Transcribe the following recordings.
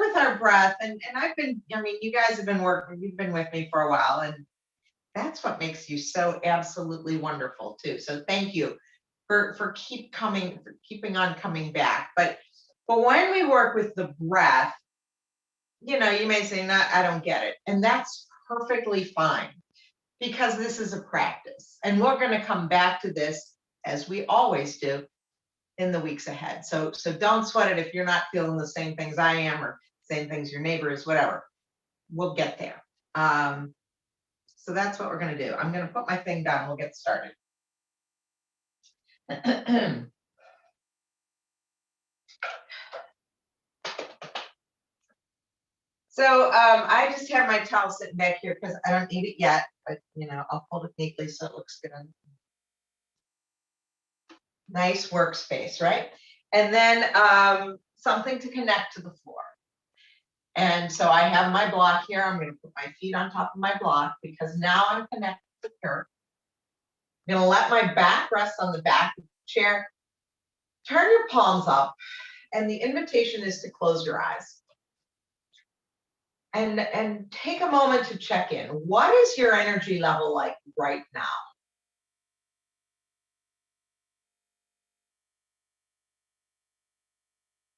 with our breath, and I've been, I mean, you guys have been working, you've been with me for a while, and that's what makes you so absolutely wonderful too. So thank you for keeping on coming back. But when we work with the breath, you know, you may say, no, I don't get it. And that's perfectly fine because this is a practice. And we're going to come back to this as we always do in the weeks ahead. So don't sweat it if you're not feeling the same things I am or same things your neighbor is, whatever. We'll get there. So that's what we're going to do. I'm going to put my thing down. We'll get started. So I just have my towel sitting back here because I don't need it yet, but you know, I'll hold it neatly so it looks good. Nice workspace, right? And then something to connect to the floor. And so I have my block here. I'm going to put my feet on top of my block because now I'm connected to her. I'm going to let my back rest on the back of the chair. Turn your palms up, and the invitation is to close your eyes. And take a moment to check in. What is your energy level like right now?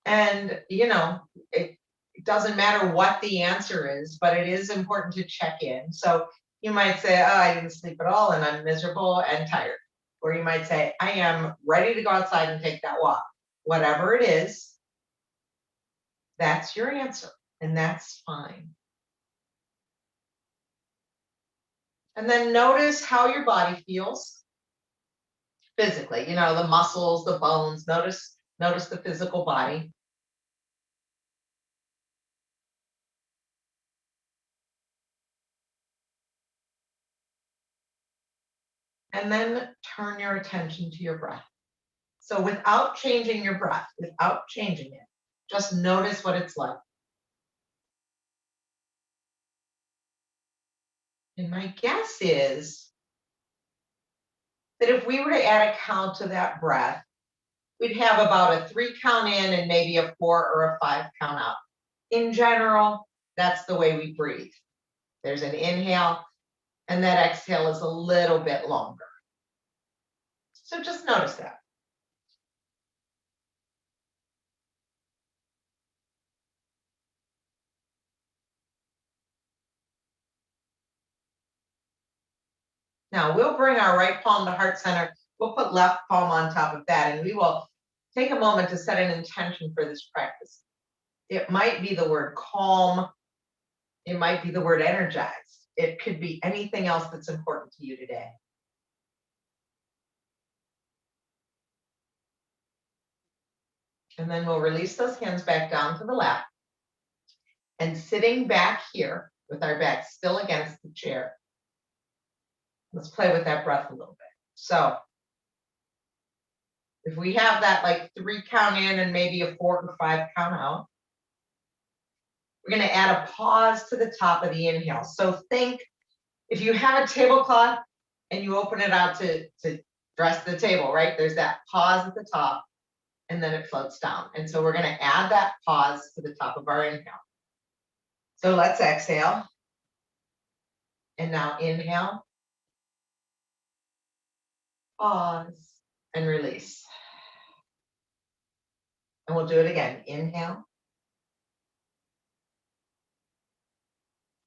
And, you know, it doesn't matter what the answer is, but it is important to check in. So you might say, oh, I didn't sleep at all and I'm miserable and tired. Or you might say, I am ready to go outside and take that walk. Whatever it is, that's your answer, and that's fine. And then notice how your body feels physically, you know, the muscles, the bones, notice the physical body. And then turn your attention to your breath. So without changing your breath, without changing it, just notice what it's like. And my guess is that if we were to add a count to that breath, we'd have about a 3 count in and maybe a 4 or a 5 count out. In general, that's the way we breathe. There's an inhale, and that exhale is a little bit longer. So just notice that. Now we'll bring our right palm to heart center. We'll put left palm on top of that, and we will take a moment to set an intention for this practice. It might be the word calm. It might be the word energized. It could be anything else that's important to you today. And then we'll release those hands back down to the lap. And sitting back here with our back still against the chair, let's play with that breath a little bit. So if we have that like 3 count in and maybe a 4 or 5 count out, we're going to add a pause to the top of the inhale. So think if you have a tablecloth and you open it out to dress the table, right? There's that pause at the top and then it floats down. And so we're going to add that pause to the top of our inhale. So let's exhale. And now inhale, pause, and release. And we'll do it again. Inhale,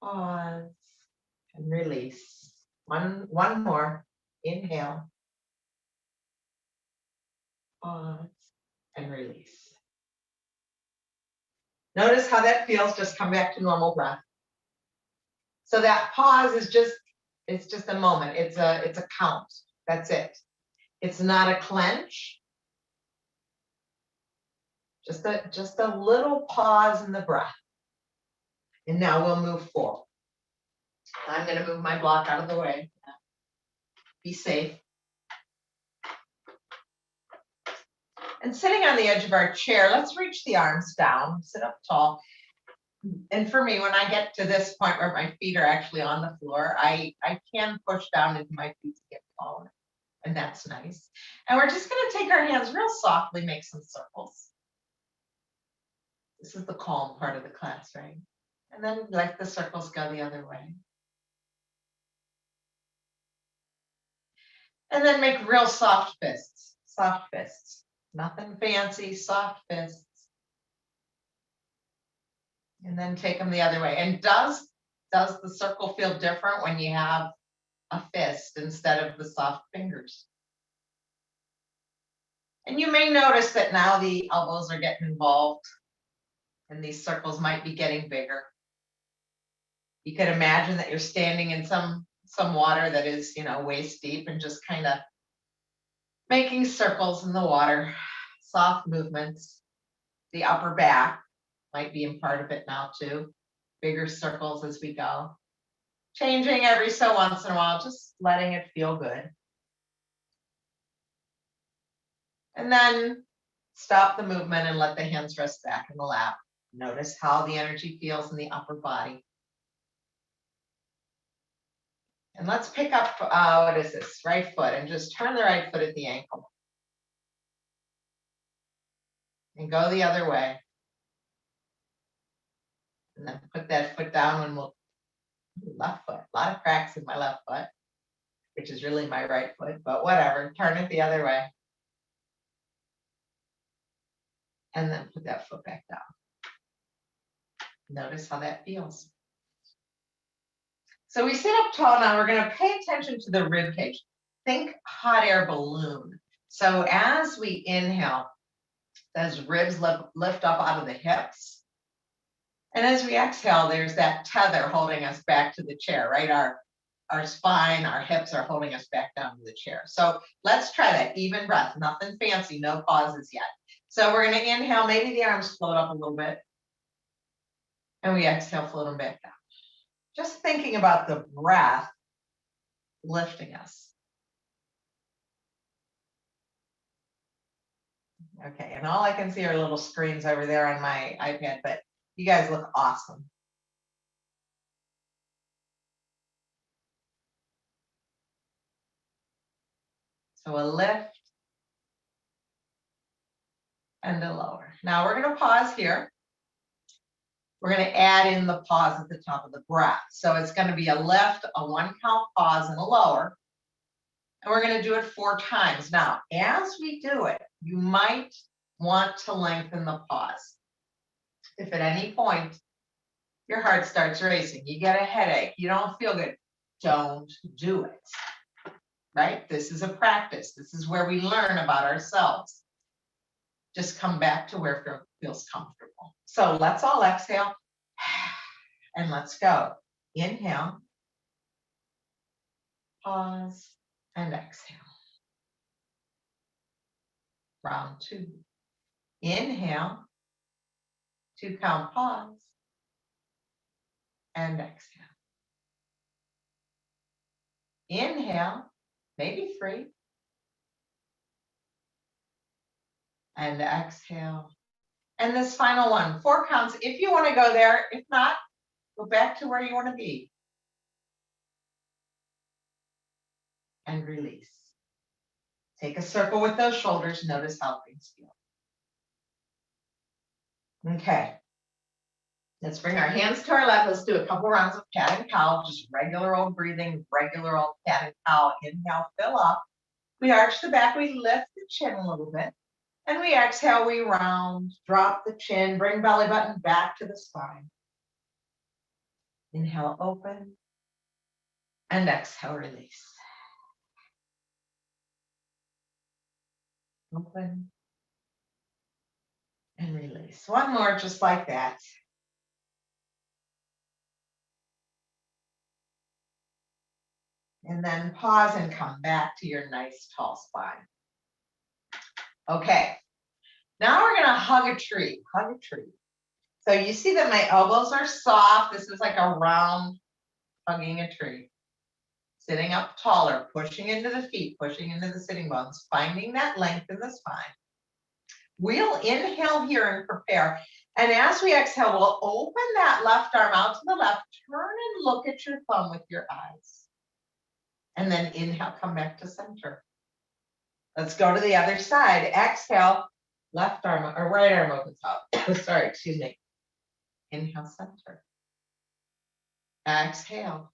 pause, and release. One more. Inhale, pause, and release. Notice how that feels. Just come back to normal breath. So that pause is just, it's just a moment. It's a count. That's it. It's not a clench. Just a little pause in the breath. And now we'll move forward. I'm going to move my block out of the way. Be safe. And sitting on the edge of our chair, let's reach the arms down, sit up tall. And for me, when I get to this point where my feet are actually on the floor, I can push down into my feet to get taller. And that's nice. And we're just going to take our hands real softly, make some circles. This is the calm part of the class, right? And then let the circles go the other way. And then make real soft fists, soft fists. Nothing fancy, soft fists. And then take them the other way. And does the circle feel different when you have a fist instead of the soft fingers? And you may notice that now the elbows are getting involved and these circles might be getting bigger. You could imagine that you're standing in some water that is, waist deep and just kind of making circles in the water, soft movements. The upper back might be in part of it now too. Bigger circles as we go. Changing every so once in a while, just letting it feel good. And then stop the movement and let the hands rest back in the lap. Notice how the energy feels in the upper body. And let's pick up, what is this, right foot, and just turn the right foot at the ankle. And go the other way. And then put that foot down when we'll, left foot, a lot of cracks in my left foot, which is really my right foot, but whatever, turn it the other way. And then put that foot back down. Notice how that feels. So we sit up tall now, we're gonna pay attention to the rib cage. Think hot air balloon. So as we inhale, those ribs lift up out of the hips. And as we exhale, there's that tether holding us back to the chair, right? Our spine, our hips are holding us back down to the chair. So let's try that, even breath, nothing fancy, no pauses yet. So we're gonna inhale, maybe the arms float up a little bit. And we exhale, float them back down. Just thinking about the breath lifting us. Okay, and all I can see are little screens over there on my iPad, but you guys look awesome. So a lift and a lower. Now we're going to pause here. We're going to add in the pause at the top of the breath. So it's going to be a lift, a 1 count pause, and a lower. And we're going to do it 4 times. Now, as we do it, you might want to lengthen the pause. If at any point your heart starts racing, you get a headache, you don't feel good, don't do it. Right? This is a practice. This is where we learn about ourselves. Just come back to where it feels comfortable. So let's all exhale and let's go. Inhale, pause, and exhale. Round 2. Inhale, 2 count pause, and exhale. Inhale, maybe 3. And exhale. And this final one, 4 counts. If you want to go there, if not, go back to where you want to be. And release. Take a circle with those shoulders. Notice how things feel. Okay. Let's bring our hands to our lap. Let's do a couple rounds of cat and cow, just regular old breathing, regular old cat and cow. Inhale, fill up. We arch the back, we lift the chin a little bit. And we exhale, we round, drop the chin, bring belly button back to the spine. Inhale, open. And exhale, release. Open. And release. One more, just like that. And then pause and come back to your nice tall spine. Okay, now we're gonna hug a tree, hug a tree. So you see that my elbows are soft. This is like a round hugging a tree. Sitting up taller, pushing into the feet, pushing into the sitting bones, finding that length in the spine. We'll inhale here and prepare. And as we exhale, we'll open that left arm out to the left, turn and look at your thumb with your eyes. And then inhale, come back to center. Let's go to the other side. Exhale, left arm or right arm opens up. Sorry, excuse me. Inhale, center. Exhale.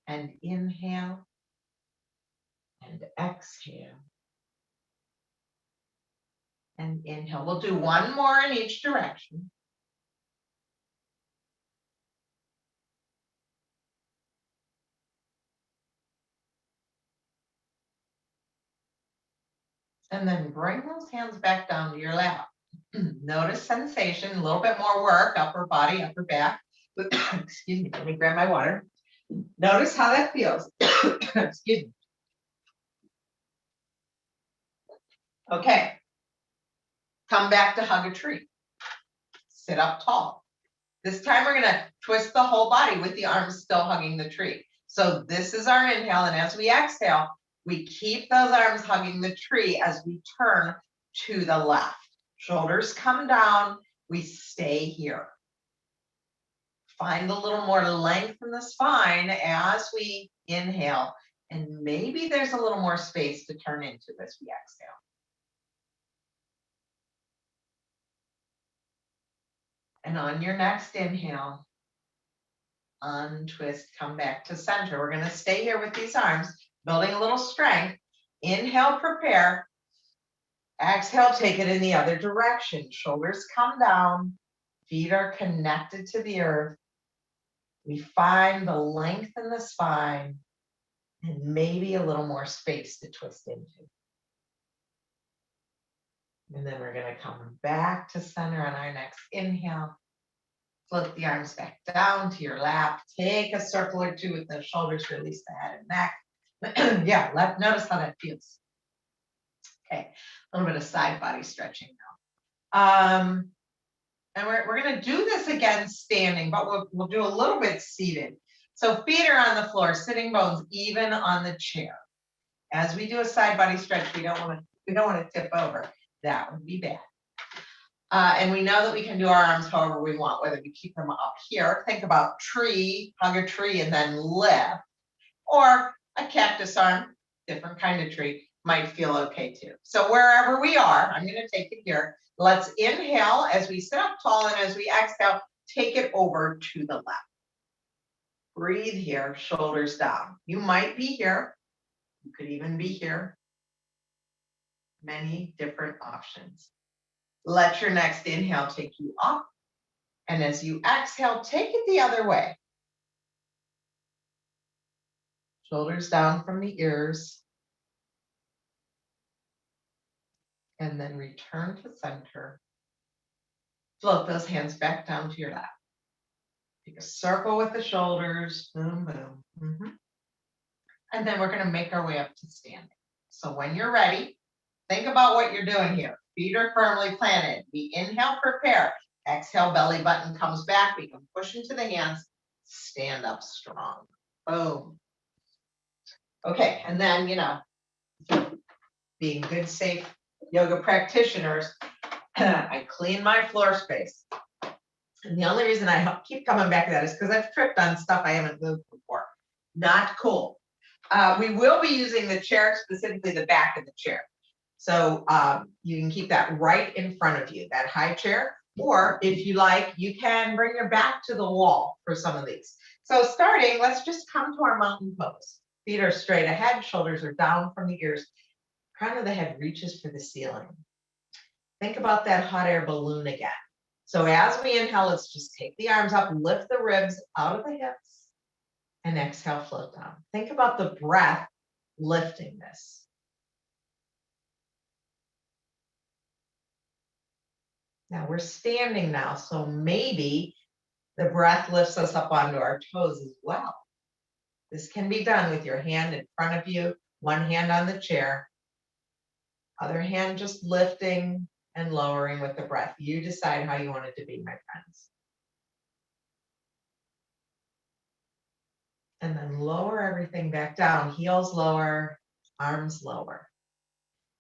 And inhale. And exhale. And inhale. We'll do one more in each direction. And then bring those hands back down to your lap. Notice sensation, a little bit more work, upper body, upper back. Excuse me, let me grab my water. Notice how that feels. Excuse me. Okay. Come back to hug a tree. Sit up tall. This time we're gonna twist the whole body with the arms still hugging the tree. So this is our inhale, and as we exhale, we keep those arms hugging the tree as we turn to the left. Shoulders come down, we stay here. Find a little more length in the spine as we inhale, and maybe there's a little more space to turn into as we exhale. And on your next inhale, untwist, come back to center. We're going to stay here with these arms, building a little strength. Inhale, prepare. Exhale, take it in the other direction. Shoulders come down, feet are connected to the earth. We find the length in the spine and maybe a little more space to twist into. And then we're going to come back to center on our next inhale. Flip the arms back down to your lap. Take a circle or two with the shoulders, release the head and neck. Yeah, notice how that feels. Okay, a little bit of side body stretching now. And we're going to do this again standing, but we'll do a little bit seated. So feet are on the floor, sitting bones even on the chair. As we do a side body stretch, we don't want to tip over. That would be bad. And we know that we can do our arms however we want, whether we keep them up here. Think about tree, hug a tree, and then lift. Or a cactus arm, different kind of tree, might feel okay too. So wherever we are, I'm going to take it here. Let's inhale as we sit up tall, and as we exhale, take it over to the left. Breathe here, shoulders down. You might be here. You could even be here. Many different options. Let your next inhale take you up. And as you exhale, take it the other way. Shoulders down from the ears. And then return to center. Float those hands back down to your lap. Take a circle with the shoulders. Boom, boom. And then we're going to make our way up to standing. So when you're ready, think about what you're doing here. Feet are firmly planted. We inhale, prepare. Exhale, belly button comes back. We can push into the hands. Stand up strong. Boom. Okay, and then, being good, safe yoga practitioners, I clean my floor space. And the only reason I keep coming back to that is because I've tripped on stuff I haven't moved before. Not cool. We will be using the chair, specifically the back of the chair. So you can keep that right in front of you, that high chair. Or if you like, you can bring your back to the wall for some of these. So starting, let's just come to our mountain pose. Feet are straight ahead, shoulders are down from the ears. Crown of the head reaches for the ceiling. Think about that hot air balloon again. So as we inhale, let's just take the arms up, lift the ribs out of the hips, and exhale, float down. Think about the breath lifting this. Now we're standing now, so maybe the breath lifts us up onto our toes as well. This can be done with your hand in front of you, one hand on the chair, other hand just lifting and lowering with the breath. You decide how you want it to be, my friends. And then lower everything back down, heels lower, arms lower.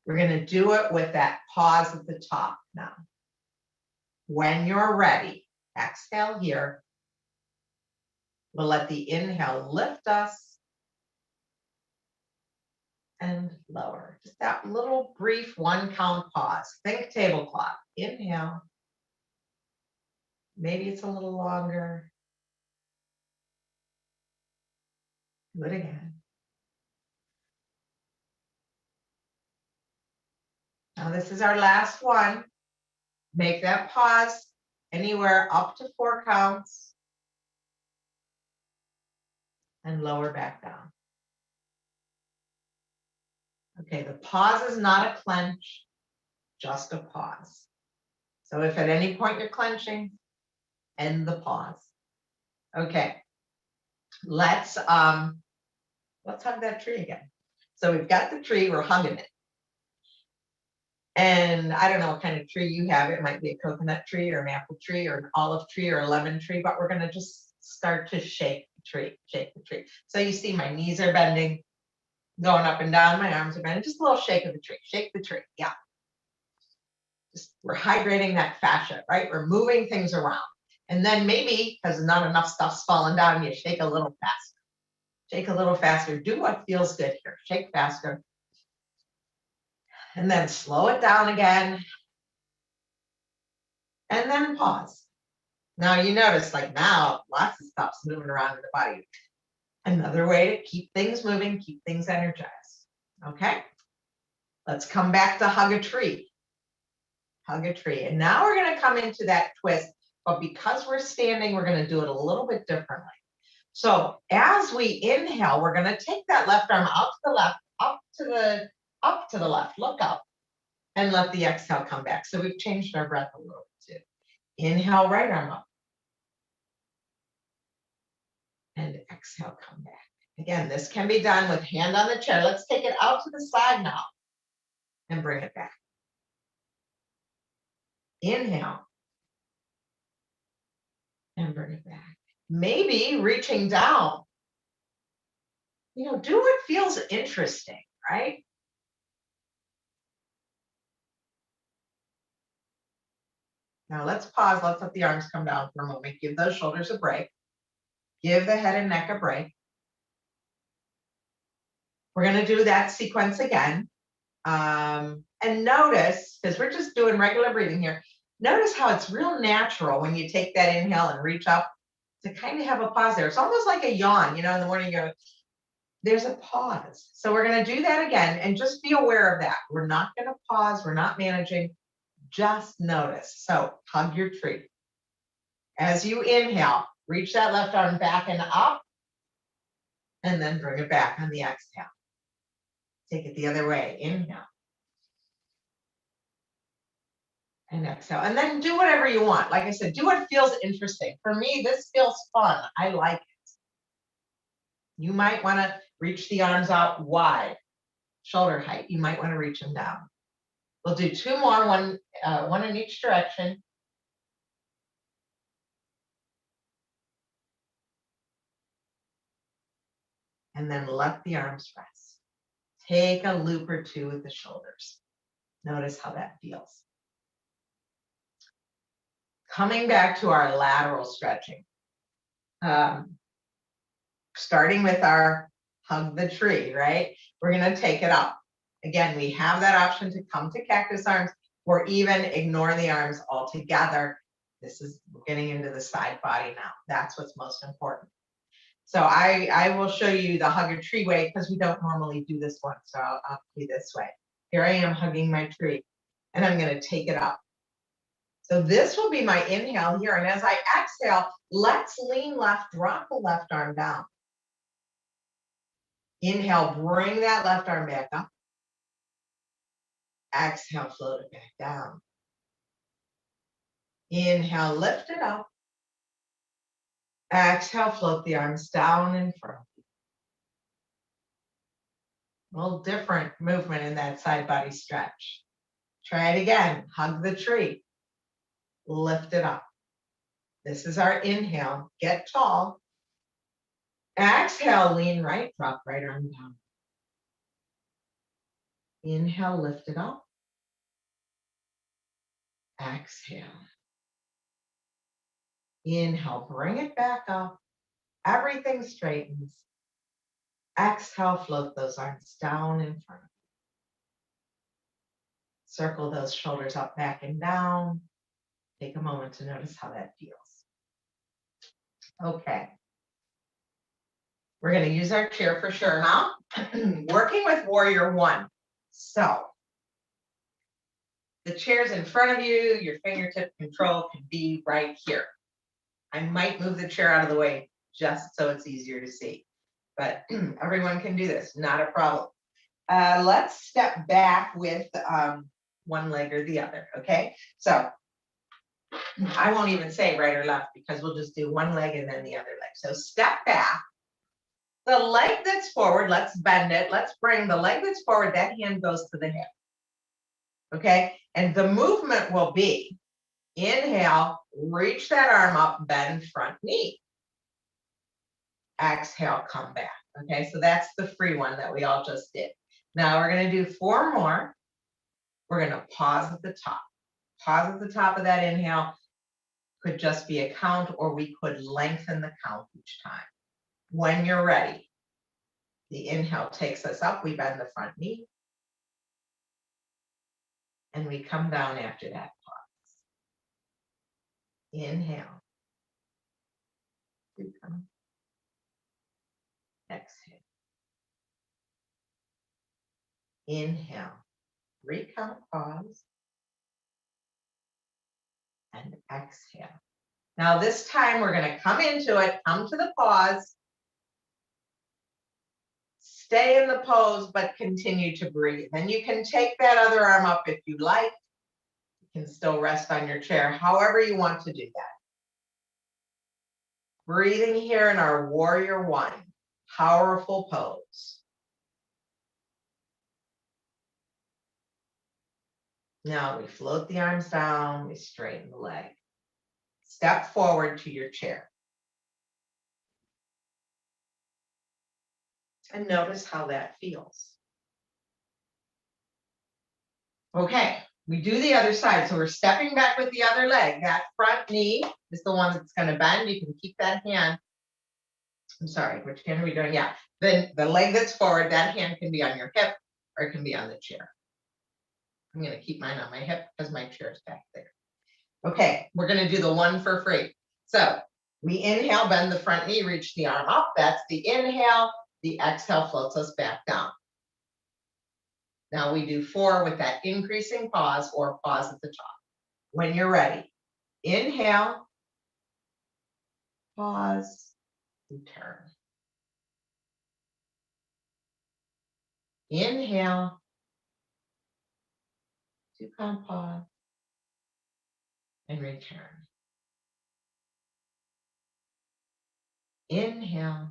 We're going to do it with that pause at the top now. When you're ready, exhale here. We'll let the inhale lift us. and lower. Just that little brief 1 count pause. Think tablecloth. Inhale. Maybe it's a little longer. Do it again. Now this is our last one. Make that pause anywhere up to 4 counts and lower back down. Okay, the pause is not a clench, just a pause. So if at any point you're clenching, end the pause. Okay, let's hug that tree again. So we've got the tree, we're hugging it. And I don't know what kind of tree you have. It might be a coconut tree or an apple tree or an olive tree or a lemon tree, but we're gonna just start to shake the tree, shake the tree. So you see my knees are bending, going up and down, my arms are bending, just a little shake of the tree, shake the tree, yeah. Just, we're hydrating that fascia, right? We're moving things around. And then maybe, because not enough stuff's falling down, you shake a little faster. Shake a little faster, do what feels good here, shake faster. And then slow it down again. And then pause. Now you notice, like now, lots of stuff's moving around in the body. Another way to keep things moving, keep things energized. Okay, let's come back to hug a tree. Hug a tree. And now we're going to come into that twist, but because we're standing, we're going to do it a little bit differently. So as we inhale, we're going to take that left arm out to the left, up to the left, look up, and let the exhale come back. So we've changed our breath a little bit too. Inhale, right arm up. And exhale, come back. Again, this can be done with hand on the chair. Let's take it out to the side now and bring it back. Inhale. And bring it back. Maybe reaching down. You know, do what feels interesting, right? Now let's pause. Let's let the arms come down for a moment. Give those shoulders a break. Give the head and neck a break. We're going to do that sequence again. And notice, because we're just doing regular breathing here, notice how it's real natural when you take that inhale and reach up to kind of have a pause there. It's almost like a yawn, you know, in the morning, there's a pause. So we're going to do that again and just be aware of that. We're not going to pause. We're not managing. Just notice. So hug your tree. As you inhale, reach that left arm back and up, and then bring it back on the exhale. Take it the other way. Inhale. And exhale. And then do whatever you want. Like I said, do what feels interesting. For me, this feels fun. I like it. You might want to reach the arms out wide, shoulder height. You might want to reach them down. We'll do 2 more, one in each direction. And then let the arms rest. Take a loop or 2 with the shoulders. Notice how that feels. Coming back to our lateral stretching. Starting with our hug the tree, right? We're going to take it up. Again, we have that option to come to cactus arms or even ignore the arms altogether. This is getting into the side body now. That's what's most important. So I will show you the hug a tree way because we don't normally do this one. So I'll do this way. Here I am hugging my tree and I'm going to take it up. So this will be my inhale here. And as I exhale, let's lean left, drop the left arm down. Inhale, bring that left arm back up. Exhale, float it back down. Inhale, lift it up. Exhale, float the arms down in front. A little different movement in that side body stretch. Try it again. Hug the tree. Lift it up. This is our inhale. Get tall. Exhale, lean right, drop right arm down. Inhale, lift it up. Exhale. Inhale, bring it back up. Everything straightens. Exhale, float those arms down in front. Circle those shoulders up, back, and down. Take a moment to notice how that feels. Okay. We're going to use our chair for sure now. Working with Warrior One. So the chair's in front of you, your fingertip control can be right here. I might move the chair out of the way just so it's easier to see, but everyone can do this, not a problem. Let's step back with one leg or the other, okay? So I won't even say right or left because we'll just do one leg and then the other leg. So step back. The leg that's forward, let's bend it. Let's bring the leg that's forward, that hand goes to the hip. Okay, and the movement will be inhale, reach that arm up, bend front knee. Exhale, come back. Okay, so that's the free one that we all just did. Now we're going to do 4 more. We're going to pause at the top. Pause at the top of that inhale. Could just be a count, or we could lengthen the count each time. When you're ready, the inhale takes us up. We bend the front knee. And we come down after that pause. Inhale. Exhale. Inhale. Recount, pause. And exhale. Now this time we're going to come into it, come to the pause. Stay in the pose, but continue to breathe. And you can take that other arm up if you like. You can still rest on your chair, however you want to do that. Breathing here in our Warrior One, powerful pose. Now we float the arms down, we straighten the leg. Step forward to your chair. And notice how that feels. Okay, we do the other side. So we're stepping back with the other leg. That front knee is the one that's going to bend. You can keep that hand. I'm sorry, which hand are we doing? Yeah, then the leg that's forward, that hand can be on your hip or it can be on the chair. I'm going to keep mine on my hip because my chair is back there. Okay, we're going to do the one for free. So we inhale, bend the front knee, reach the arm up. That's the inhale. The exhale floats us back down. Now we do 4 with that increasing pause or pause at the top. When you're ready, inhale, pause, return. Inhale, 2-count pause, and return. Inhale,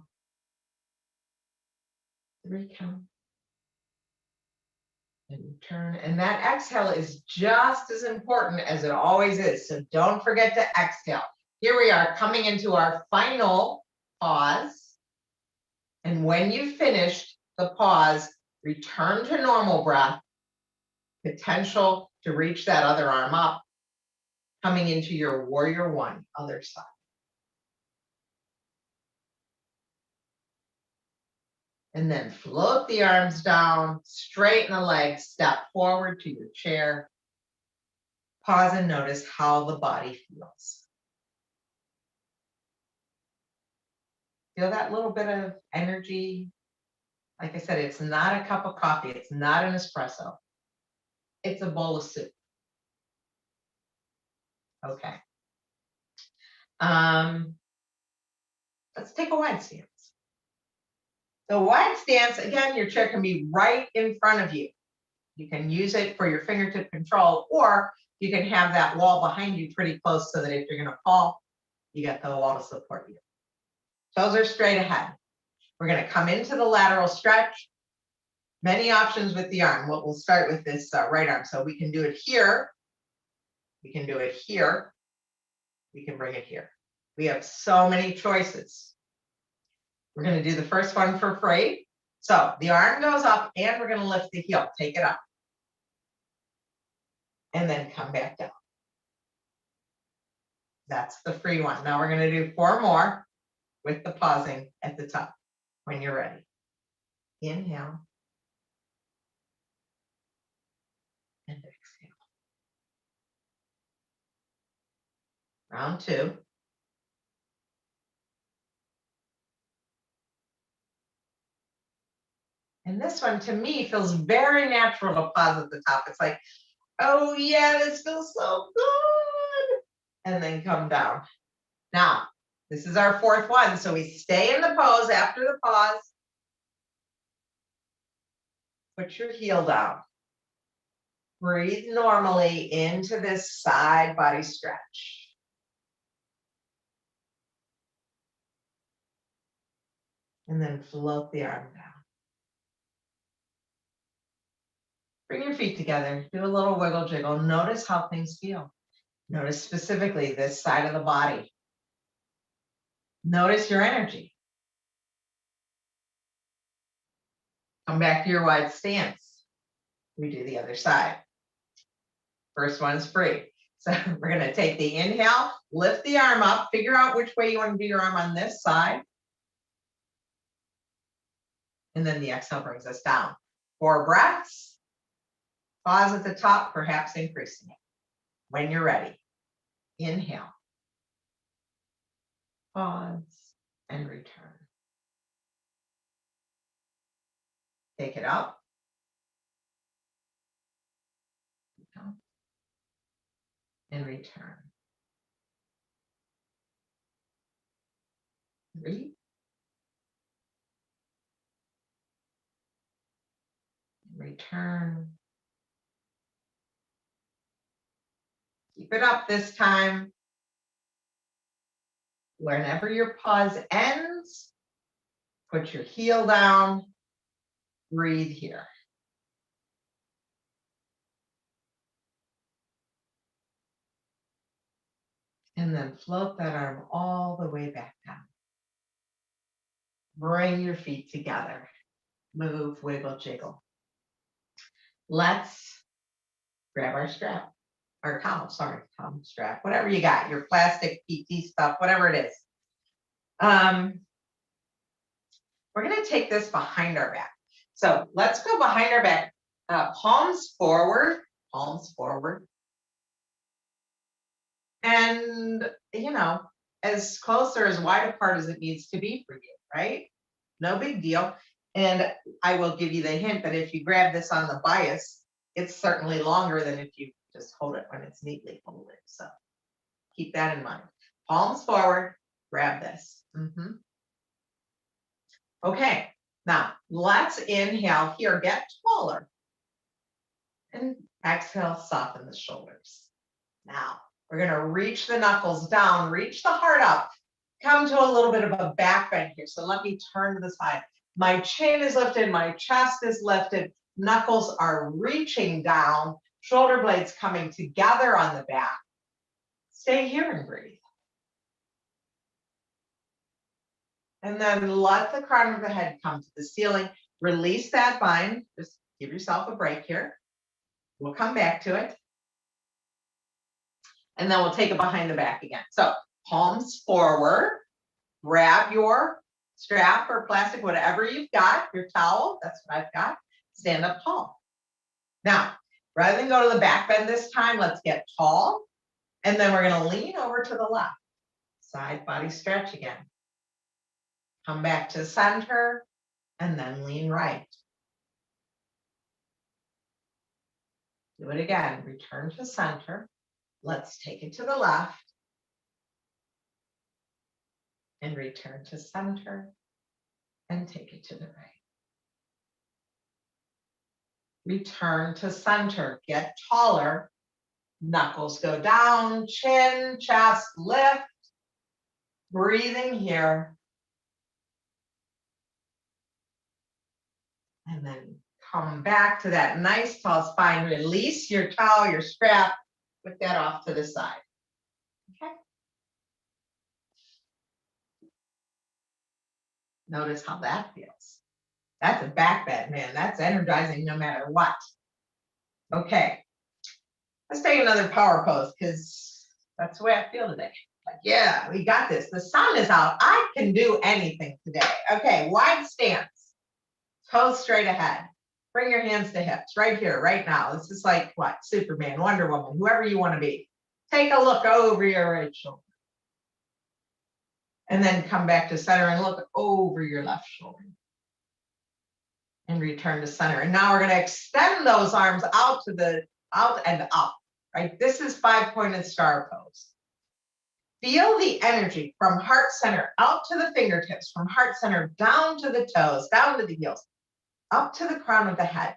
3-count, and return. And that exhale is just as important as it always is. So don't forget to exhale. Here we are coming into our final pause. And when you've finished the pause, return to normal breath, potential to reach that other arm up, coming into your Warrior One, other side. And then float the arms down, straighten the legs, step forward to your chair. Pause and notice how the body feels. Feel that little bit of energy? Like I said, it's not a cup of coffee. It's not an espresso. It's a bowl of soup. Okay. Let's take a wide stance. The wide stance, again, your chair can be right in front of you. You can use it for your fingertip control, or you can have that wall behind you pretty close so that if you're going to fall, you got the wall to support you. Toes are straight ahead. We're going to come into the lateral stretch. Many options with the arm. We'll start with this right arm. So we can do it here. We can do it here. We can bring it here. We have so many choices. We're going to do the first one for free. So the arm goes up and we're going to lift the heel. Take it up. And then come back down. That's the free one. Now we're going to do 4 more with the pausing at the top when you're ready. Inhale. And exhale. Round two. And this one to me feels very natural to pause at the top. It's like, oh yeah, this feels so good. And then come down. Now, this is our fourth one. So we stay in the pose after the pause. Put your heel down. Breathe normally into this side body stretch. And then float the arm down. Bring your feet together. Do a little wiggle jiggle. Notice how things feel. Notice specifically this side of the body. Notice your energy. Come back to your wide stance. We do the other side. First one's free. So we're going to take the inhale, lift the arm up, figure out which way you want to do your arm on this side. And then the exhale brings us down. 4 breaths. Pause at the top, perhaps increasing it. When you're ready, inhale. Pause and return. Take it up. And return. 3. Return. Keep it up this time. Whenever your pause ends, put your heel down. Breathe here. And then float that arm all the way back down. Bring your feet together. Move, wiggle, jiggle. Let's grab our strap, our towel, sorry, towel strap, whatever you got, your plastic PT stuff, whatever it is. We're going to take this behind our back. So let's go behind our back, palms forward. And, as close or as wide apart as it needs to be for you, right? No big deal. And I will give you the hint that if you grab this on the bias, it's certainly longer than if you just hold it when it's neatly folded. So keep that in mind. Palms forward, grab this. Okay, now let's inhale here, get taller. And exhale, soften the shoulders. Now, we're going to reach the knuckles down, reach the heart up, come to a little bit of a back bend here. So let me turn to the side. My chin is lifted, my chest is lifted, knuckles are reaching down, shoulder blades coming together on the back. Stay here and breathe. And then let the crown of the head come to the ceiling. Release that bind. Just give yourself a break here. We'll come back to it. And then we'll take it behind the back again. So palms forward, grab your strap or plastic, whatever you've got, your towel, that's what I've got, stand up tall. Now, rather than go to the back bend this time, let's get tall. And then we're going to lean over to the left. Side body stretch again. Come back to center and then lean right. Do it again. Return to center. Let's take it to the left. And return to center. And take it to the right. Return to center. Get taller. Knuckles go down. Chin, chest, lift. Breathing here. And then come back to that nice tall spine. Release your towel, your strap. Put that off to the side. Okay. Notice how that feels. That's a back bend, man. That's energizing no matter what. Okay. Let's take another power pose because that's the way I feel today. Like, yeah, we got this. The sun is out. I can do anything today. Okay, wide stance. Toes straight ahead. Bring your hands to hips right here, right now. This is like what? Superman, Wonder Woman, whoever you want to be. Take a look over your right shoulder. And then come back to center and look over your left shoulder. And return to center. And now we're going to extend those arms out and up, right? This is 5-pointed star pose. Feel the energy from heart center out to the fingertips, from heart center down to the toes, down to the heels, up to the crown of the head.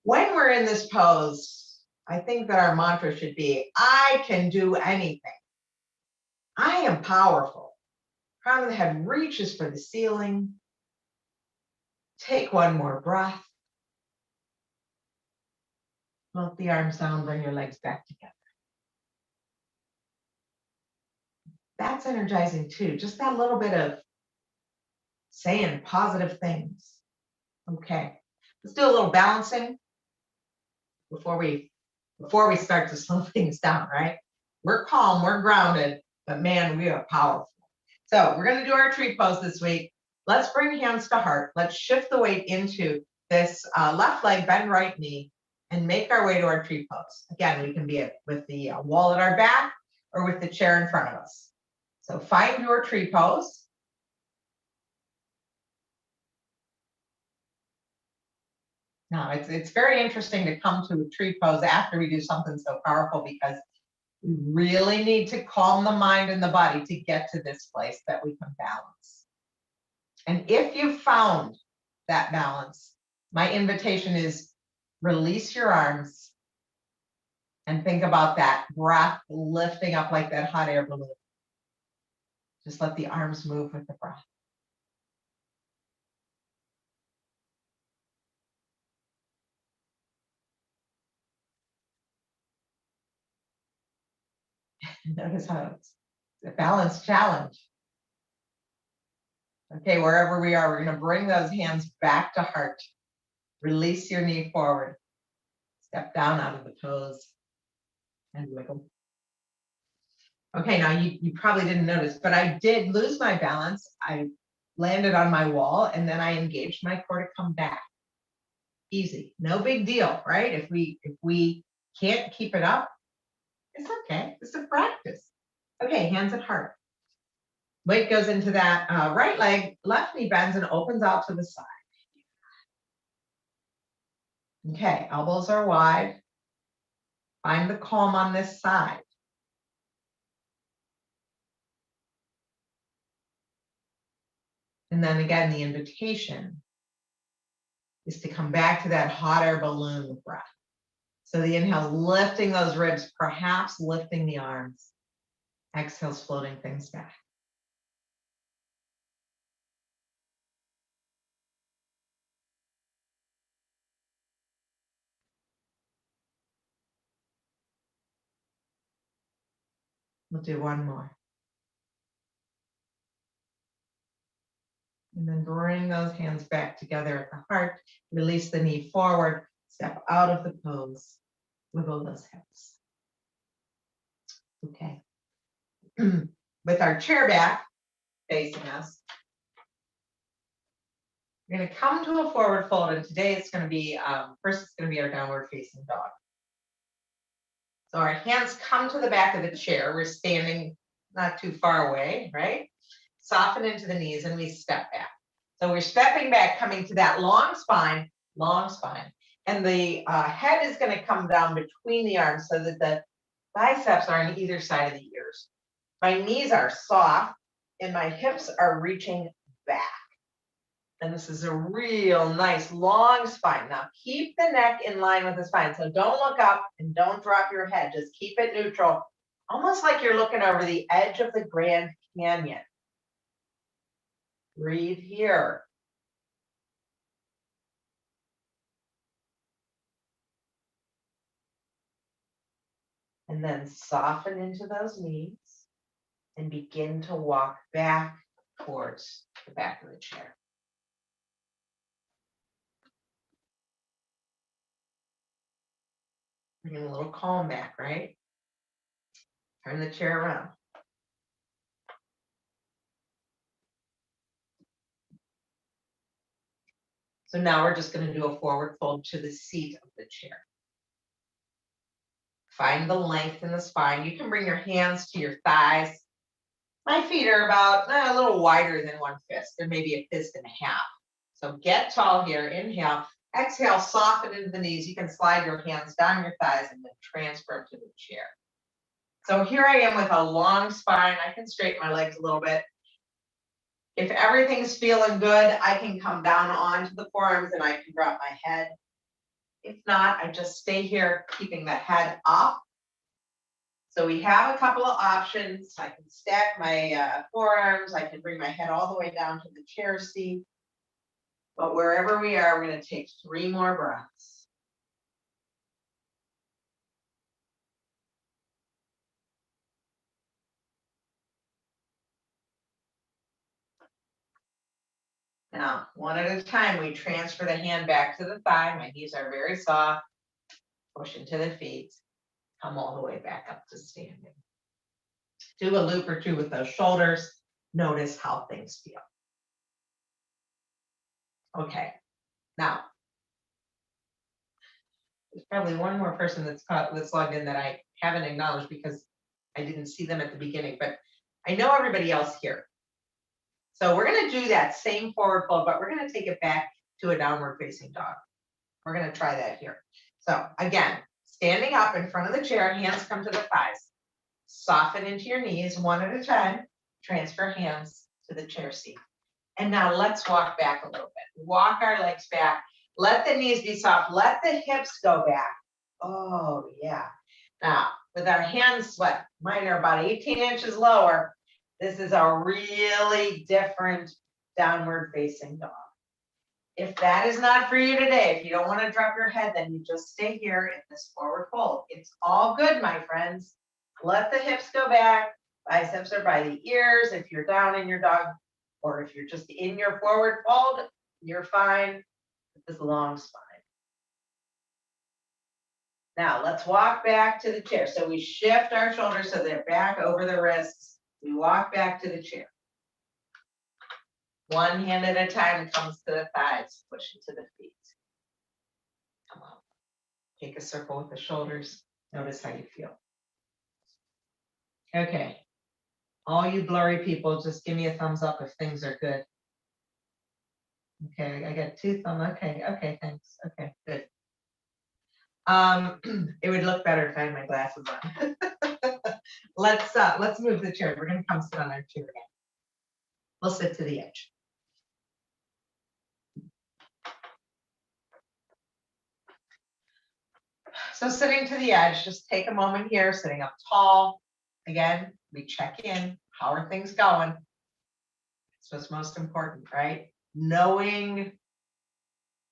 When we're in this pose, I think that our mantra should be, I can do anything. I am powerful. Crown of the head reaches for the ceiling. Take one more breath. Float the arms down, bring your legs back together. That's energizing too. Just that little bit of saying positive things. Okay, let's do a little balancing before we start to slow things down, right? We're calm, we're grounded, but man, we are powerful. So we're going to do our tree pose this week. Let's bring hands to heart. Let's shift the weight into this left leg, bend right knee, and make our way to our tree pose. Again, we can be with the wall at our back or with the chair in front of us. So find your tree pose. Now, it's very interesting to come to a tree pose after we do something so powerful, because we really need to calm the mind and the body to get to this place that we can balance. And if you've found that balance, my invitation is release your arms and think about that breath lifting up like that hot air balloon. Just let the arms move with the breath. Notice how it's a balance challenge. Okay, wherever we are, we're going to bring those hands back to heart. Release your knee forward. Step down out of the pose and wiggle. Okay, now you probably didn't notice, but I did lose my balance. I landed on my wall and then I engaged my core to come back. Easy, no big deal, right? If we can't keep it up, it's okay. It's a practice. Okay, hands at heart. Weight goes into that right leg, left knee bends and opens out to the side. Okay, elbows are wide. Find the calm on this side. And then again, the invitation is to come back to that hot air balloon breath. So the inhale, lifting those ribs, perhaps lifting the arms. Exhale's floating things back. We'll do one more. And then bring those hands back together at the heart. Release the knee forward. Step out of the pose. Wiggle those hips. Okay. With our chair back facing us, we're going to come to a forward fold. And today it's going to be, first it's going to be our downward facing dog. So our hands come to the back of the chair. We're standing not too far away, right? Soften into the knees and we step back. So we're stepping back, coming to that long spine. And the head is going to come down between the arms so that the biceps are on either side of the ears. My knees are soft and my hips are reaching back. And this is a real nice long spine. Now keep the neck in line with the spine. So don't look up and don't drop your head. Just keep it neutral, almost like you're looking over the edge of the Grand Canyon. Breathe here. And then soften into those knees and begin to walk back towards the back of the chair. Bring a little calm back, right? Turn the chair around. So now we're just going to do a forward fold to the seat of the chair. Find the length in the spine. You can bring your hands to your thighs. My feet are about a little wider than one fist. They're maybe a fist and a half. So get tall here. Inhale. Exhale, soften into the knees. You can slide your hands down your thighs and then transfer to the chair. So here I am with a long spine. I can straighten my legs a little bit. If everything's feeling good, I can come down onto the forearms and I can drop my head. If not, I just stay here, keeping the head up. So we have a couple of options. I can stack my forearms. I can bring my head all the way down to the chair seat. But wherever we are, we're going to take 3 more breaths. Now, one at a time, we transfer the hand back to the thigh. My knees are very soft. Push into the feet. Come all the way back up to standing. Do a loop or two with those shoulders. Notice how things feel. Okay, now, there's probably one more person that's logged in that I haven't acknowledged because I didn't see them at the beginning, but I know everybody else here. So we're going to do that same forward fold, but we're going to take it back to a downward facing dog. We're going to try that here. So again, standing up in front of the chair, hands come to the thighs. Soften into your knees one at a time. Transfer hands to the chair seat. And now let's walk back a little bit. Walk our legs back. Let the knees be soft. Let the hips go back. Oh, yeah. Now, with our hands, mine are about 18 inches lower. This is a really different downward facing dog. If that is not for you today, if you don't want to drop your head, then you just stay here in this forward fold. It's all good, my friends. Let the hips go back. Biceps are by the ears. If you're down in your dog, or if you're just in your forward fold, you're fine with this long spine. Now let's walk back to the chair. So we shift our shoulders so they're back over the wrists. We walk back to the chair. One hand at a time comes to the thighs, push into the feet. Come on. Take a circle with the shoulders. Notice how you feel. Okay. All you blurry people, just give me a thumbs up if things are good. Okay, I got 2 thumbs. Okay, thanks. Okay, good. It would look better if I had my glasses on. Let's move the chair. We're gonna come sit on our chair again. We'll sit to the edge. So sitting to the edge, just take a moment here, sitting up tall. Again, we check in. How are things going? That's what's most important, right? Knowing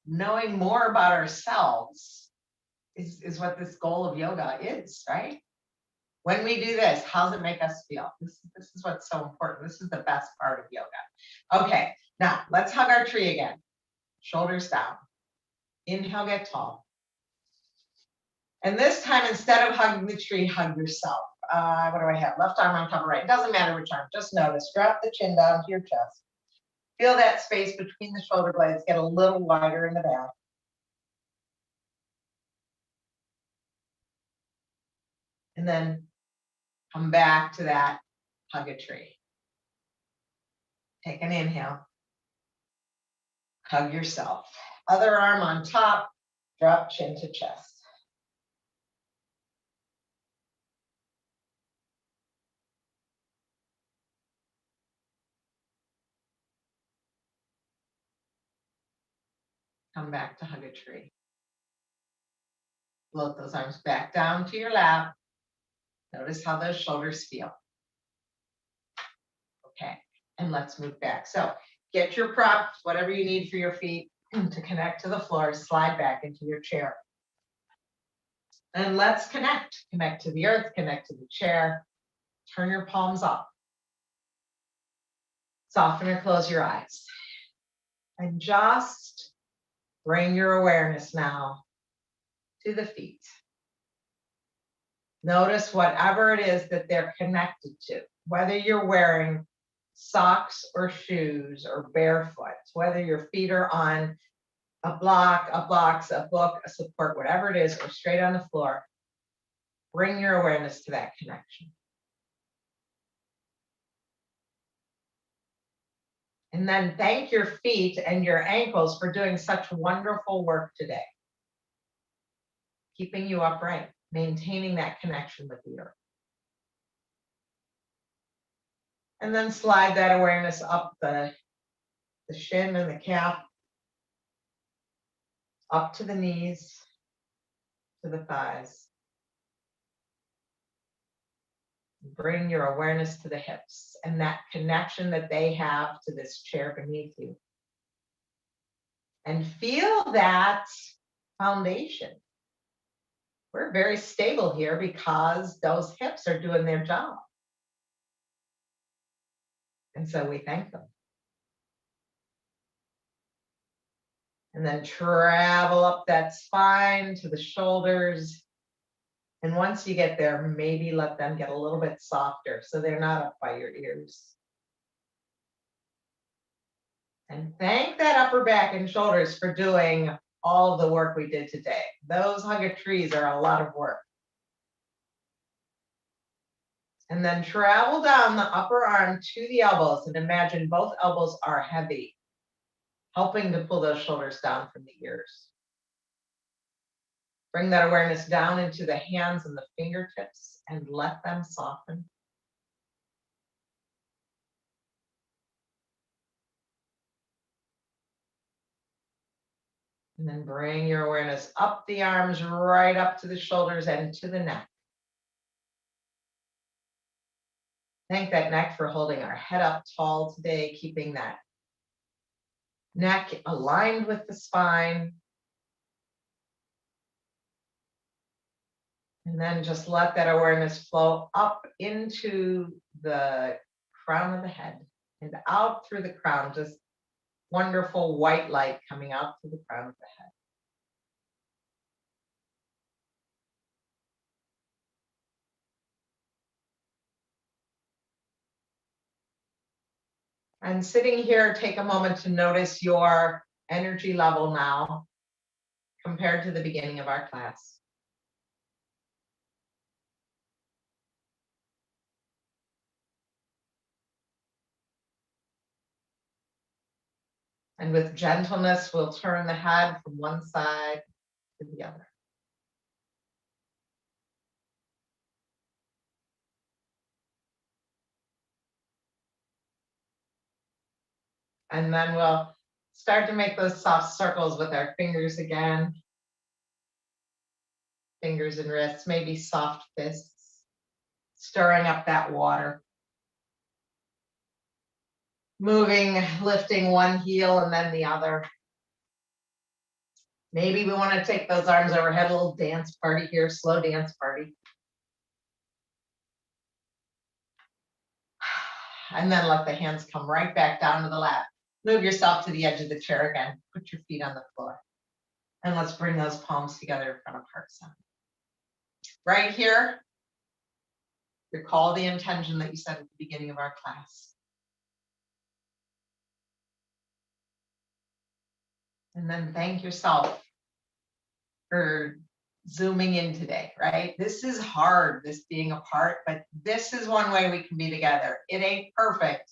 more about ourselves is what this goal of yoga is, right? When we do this, how does it make us feel? This is what's so important. This is the best part of yoga. Okay, now let's hug our tree again. Shoulders down. Inhale, get tall. And this time, instead of hugging the tree, hug yourself. What do I have? Left arm on top of right. It doesn't matter which arm. Just notice. Drop the chin down to your chest. Feel that space between the shoulder blades get a little wider in the back. And then come back to that hug a tree. Take an inhale. Hug yourself. Other arm on top. Drop chin to chest. Come back to hug a tree. Float those arms back down to your lap. Notice how those shoulders feel. Okay, and let's move back. So get your props, whatever you need for your feet to connect to the floor, slide back into your chair. And let's connect. Connect to the earth, connect to the chair. Turn your palms up. Soften or close your eyes. And just bring your awareness now to the feet. Notice whatever it is that they're connected to, whether you're wearing socks or shoes or barefoot, whether your feet are on a block, a box, a book, a support, whatever it is, or straight on the floor, bring your awareness to that connection. And then thank your feet and your ankles for doing such wonderful work today. Keeping you upright, maintaining that connection with the earth. And then slide that awareness up the shin and the calf, up to the knees, to the thighs. Bring your awareness to the hips and that connection that they have to this chair beneath you. And feel that foundation. We're very stable here because those hips are doing their job. And so we thank them. And then travel up that spine to the shoulders. And once you get there, maybe let them get a little bit softer so they're not up by your ears. And thank that upper back and shoulders for doing all of the work we did today. Those hug a trees are a lot of work. And then travel down the upper arm to the elbows and imagine both elbows are heavy, helping to pull those shoulders down from the ears. Bring that awareness down into the hands and the fingertips and let them soften. And then bring your awareness up the arms, right up to the shoulders and to the neck. Thank that neck for holding our head up tall today, keeping that neck aligned with the spine. And then just let that awareness flow up into the crown of the head and out through the crown, just wonderful white light coming out through the crown of the head. And sitting here, take a moment to notice your energy level now compared to the beginning of our class. And with gentleness, we'll turn the head from one side to the other. And then we'll start to make those soft circles with our fingers again. Fingers and wrists, maybe soft fists, stirring up that water. Moving, lifting one heel and then the other. Maybe we want to take those arms overhead, a little dance party here, slow dance party. And then let the hands come right back down to the lap. Move yourself to the edge of the chair again. Put your feet on the floor. And let's bring those palms together in front of heart center. Right here, recall the intention that you said at the beginning of our class. And then thank yourself for zooming in today, right? This is hard, this being apart, but this is one way we can be together. It ain't perfect,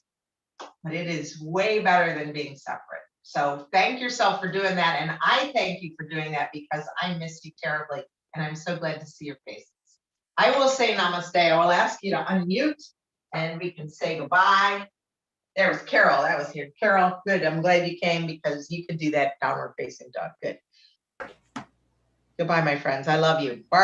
but it is way better than being separate. So thank yourself for doing that. And I thank you for doing that because I missed you terribly. And I'm so glad to see your faces. I will say namaste. I will ask you to unmute and we can say goodbye. There was Carol, that was here. Carol, good, I'm glad you came because you could do that downward facing dog, good. Goodbye, my friends, I love you. Bye.